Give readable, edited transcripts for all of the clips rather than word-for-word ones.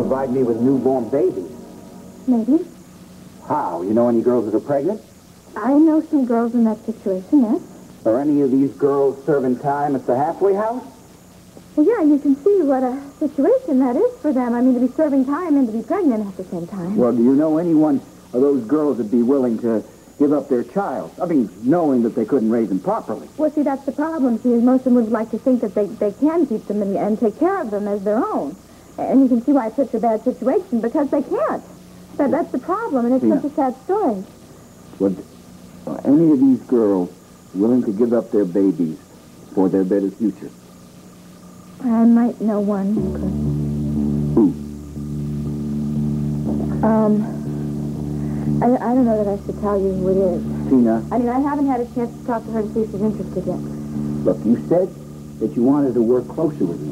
provide me with newborn babies. Maybe. How? You know any girls that are pregnant? I know some girls in that situation, yes. Are any of these girls serving time at the halfway house? Well, yeah, you can see what a situation that is for them. I mean, to be serving time and to be pregnant at the same time. Well, do you know anyone of those girls that'd be willing to give up their child? I mean, knowing that they couldn't raise them properly. Well, see, that's the problem. See, most of them would like to think that they can keep them and take care of them as their own. And you can see why it's such a bad situation, because they can't. That's the problem, and it's such a sad story. Would any of these girls willing to give up their babies for their better future? I might know one who could. Who? I don't know that I should tell you who it is. Tina? I mean, I haven't had a chance to talk to her to see if she's interested yet. Look, you said that you wanted to work closer with me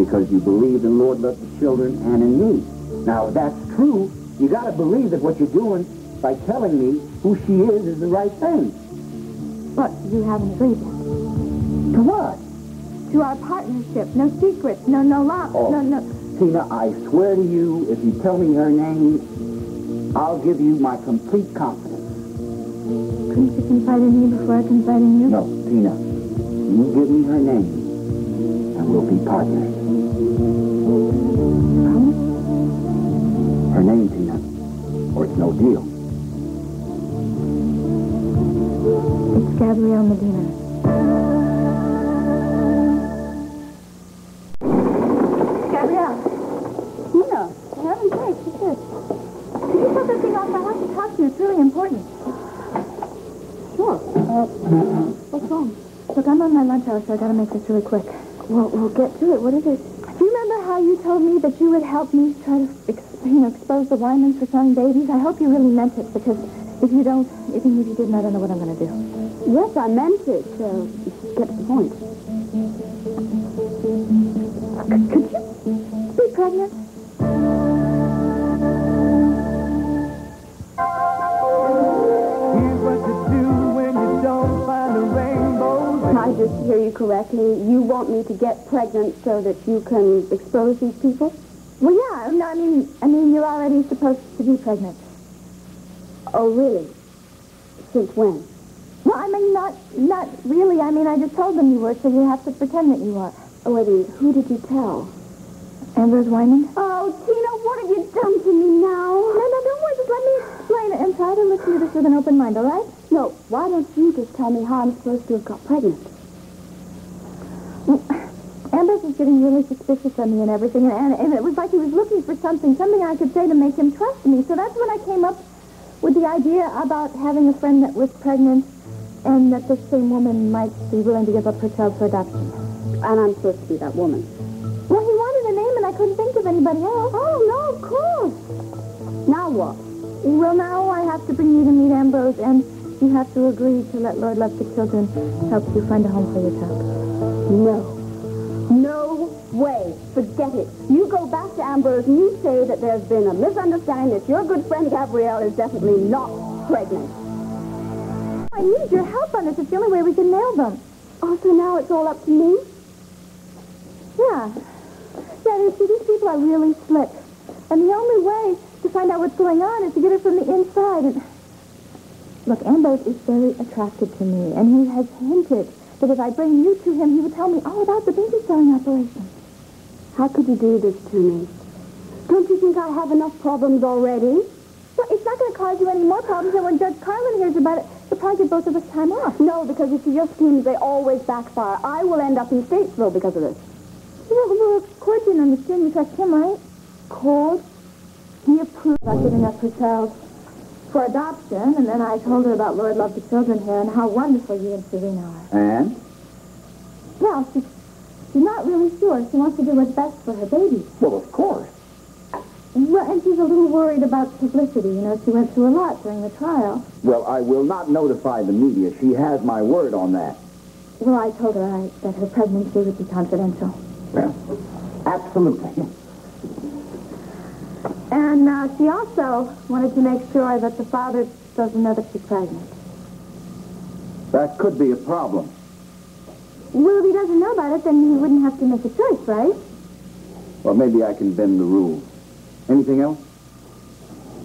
because you believed in Lord Love the Children and in me. Now, if that's true, you got to believe that what you're doing by telling me who she is the right thing. But you haven't agreed yet. To what? To our partnership. No secrets. No love. Oh, No. Tina, I swear to you, if you tell me her name, I'll give you my complete confidence. Couldn't you confide in me before I confide in you? No, Tina. You give me her name, and we'll be partners. Promise? Her name, Tina, or it's no deal. It's Gabrielle Medina. Gabrielle. Tina, for heaven's sake, what's this? Could you put that thing off? I want to talk to you. It's really important. Sure. What's wrong? Look, I'm on my lunch hour, so I gotta make this really quick. Well, we'll get to it. What is it? Do you remember how you told me that you would help me try to, expose the Wymans for selling babies? I hope you really meant it, because if you don't, even if you didn't, I don't know what I'm gonna do. Yes, I meant it. Get to the point. Could you be pregnant? Here's what to do when you don't find the rainbows. Can I just hear you correctly? You want me to get pregnant so that you can expose these people? Well, yeah. No, I mean, you're already supposed to be pregnant. Oh, really? Since when? Well, I mean, not really. I mean, I just told them you were, so you have to pretend that you are. Oh, wait a minute. Who did you tell? Ambrose Wyman? Oh, Tina, what have you done to me now? No, don't worry. Just let me explain it and try to listen to this with an open mind, all right? No, why don't you just tell me how I'm supposed to have got pregnant? Ambrose was getting really suspicious of me and everything, and it was like he was looking for something I could say to make him trust me. So that's when I came up with the idea about having a friend that was pregnant and that this same woman might be willing to give up her child for adoption. And I'm supposed to be that woman. Well, he wanted a name, and I couldn't think of anybody else. Oh, no, of course. Now what? Well, now I have to bring you to meet Ambrose, and you have to agree to let Lord Love the Children help you find a home for your child. No. No way. Forget it. You go back to Ambrose and you say that there's been a misunderstanding, that your good friend Gabrielle is definitely not pregnant. I need your help on this. It's the only way we can nail them. Oh, so now it's all up to me? Yeah. Yeah, you see, these people are really slick. And the only way to find out what's going on is to get it from the inside. And look, Ambrose is very attracted to me, and he has hinted that if I bring you to him, he would tell me all about the baby selling operation. How could you do this to me? Don't you think I have enough problems already? Well, it's not going to cause you any more problems, and when Judge Carlin hears about it, he'll probably give both of us time off. No, because you see, your schemes, they always backfire. I will end up in Statesville because of this. Well, Cord didn't understand. You trust him, right? Cord? He approved about giving up her child for adoption, and then I told her about Lord Love the Children here and how wonderful you and Serena are. And? Well, she's not really sure. She wants to do what's best for her baby. Well, of course. Well, and she's a little worried about publicity. You know, she went through a lot during the trial. Well, I will not notify the media. She has my word on that. Well, I told her that her pregnancy would be confidential. Well, absolutely. And she also wanted to make sure that the father doesn't know that she's pregnant. That could be a problem. Well, if he doesn't know about it, then he wouldn't have to make a choice, right? Well, maybe I can bend the rules. Anything else?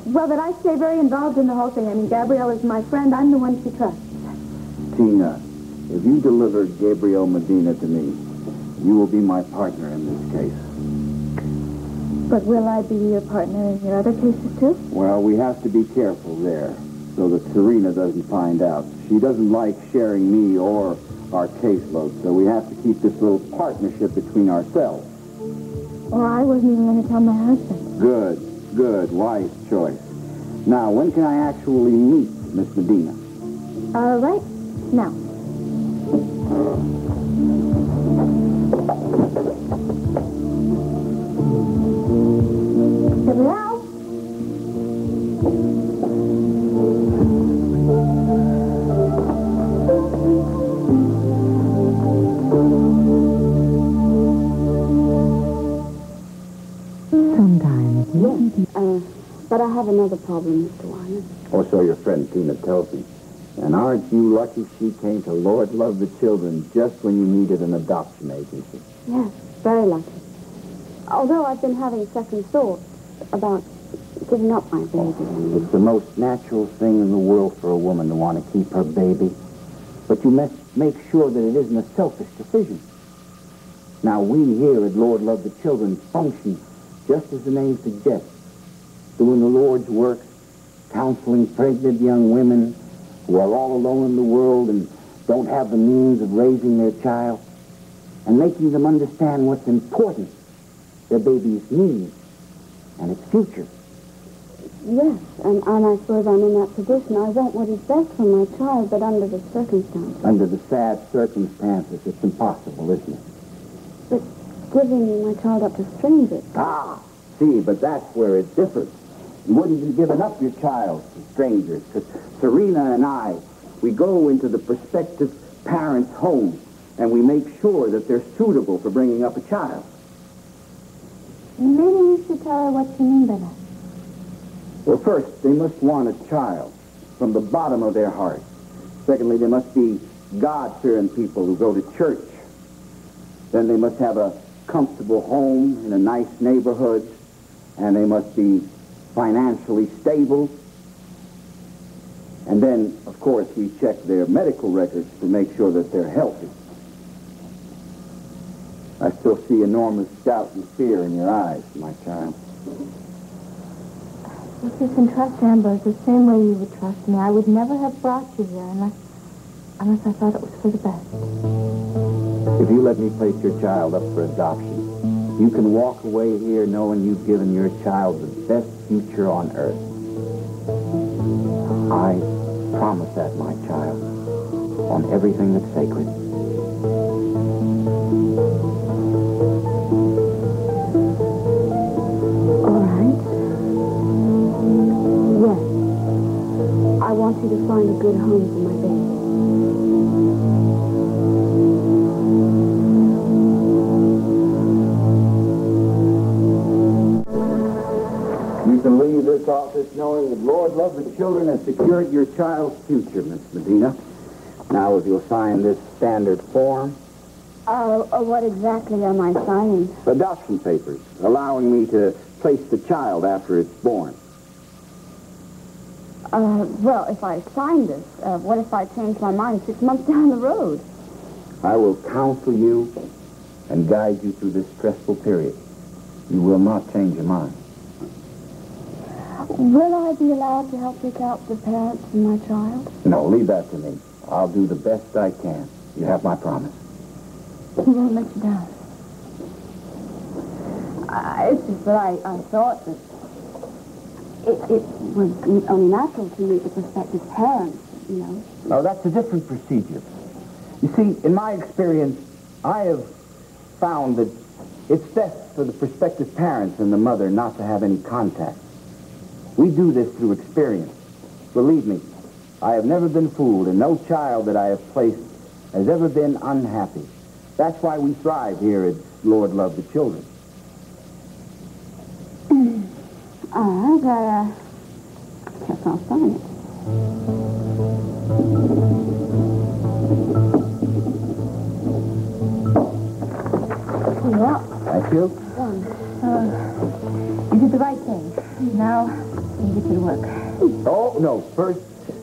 Well, that I stay very involved in the whole thing. I mean, Gabrielle is my friend. I'm the one she trusts. Tina, if you deliver Gabriel Medina to me, you will be my partner in this case. But will I be your partner in your other cases, too? Well, we have to be careful there so that Serena doesn't find out. She doesn't like sharing me or our caseload, so we have to keep this little partnership between ourselves. Well, I wasn't even going to tell my husband. Good, wise choice. Now, when can I actually meet Miss Medina? Right now. Gabrielle? But I have another problem, Mr. Warner. Or so your friend Tina tells me. And aren't you lucky she came to Lord Love the Children just when you needed an adoption agency? Yes, very lucky. Although I've been having second thoughts about giving up my baby. It's the most natural thing in the world for a woman to want to keep her baby. But you must make sure that it isn't a selfish decision. Now, we here at Lord Love the Children function just as the name suggests, doing the Lord's work, counseling pregnant young women who are all alone in the world and don't have the means of raising their child, and making them understand what's important, their baby's needs and its future. Yes, and I suppose I'm in that position. I want what is best for my child, but under the circumstances. Under the sad circumstances, it's impossible, isn't it? But giving my child up to strangers. Ah, see, but that's where it differs. You wouldn't be giving up your child to strangers, because Serena and I, we go into the prospective parents' home, and we make sure that they're suitable for bringing up a child. Maybe you should tell her what you mean by that. Well, first, they must want a child from the bottom of their heart. Secondly, they must be God-fearing people who go to church. Then they must have a comfortable home in a nice neighborhood, and they must be financially stable. And then, of course, we check their medical records to make sure that they're healthy. I still see enormous doubt and fear in your eyes, my child. If you can trust Ambrose the same way you would trust me, I would never have brought you here unless I thought it was for the best. If you let me place your child up for adoption, you can walk away here knowing you've given your child the best future on earth. I promise that, my child, on everything that's sacred. All right. Yes. I want you to find a good home for my baby. You can leave this office knowing that Lord Love the Children has secured your child's future, Miss Medina. Now, if you'll sign this standard form. What exactly am I signing? Adoption papers, allowing me to place the child after it's born. Well, if I sign this, what if I change my mind 6 months down the road? I will counsel you and guide you through this stressful period. You will not change your mind. Will I be allowed to help pick out the parents of my child? No, leave that to me. I'll do the best I can. You have my promise. He won't let you down. It's just that I thought that it was only natural to meet the prospective parents, you know. No, that's a different procedure. You see, in my experience, I have found that it's best for the prospective parents and the mother not to have any contact. We do this through experience. Believe me, I have never been fooled, and no child that I have placed has ever been unhappy. That's why we thrive here at Lord Love the Children. All right, I guess I'll sign it. Yeah. Thank you. You did the right thing. Now, we get to work. Oh, no. First,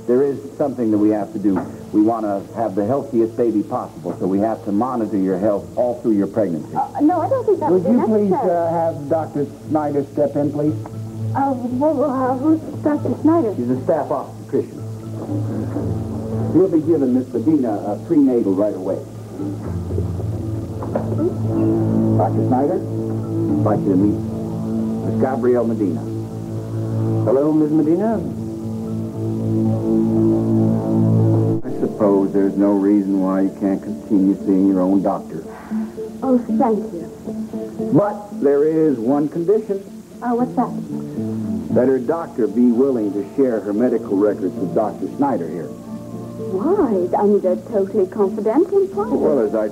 there is something that we have to do. We want to have the healthiest baby possible, so we have to monitor your health all through your pregnancy. No, I don't think that Would would be you please necessary. have Dr. Snyder step in, please? Who's Dr. Snyder? She's a staff obstetrician. We'll be giving Miss Medina a prenatal right away. Dr. Snyder, I'd like you to meet Miss Gabrielle Medina. Hello, Miss Medina. I suppose there's no reason why you can't continue seeing your own doctor. Oh, thank you. But there is one condition. What's that? That her doctor be willing to share her medical records with Dr. Snyder here. Why? I mean, they're totally confidential and private. Well, as I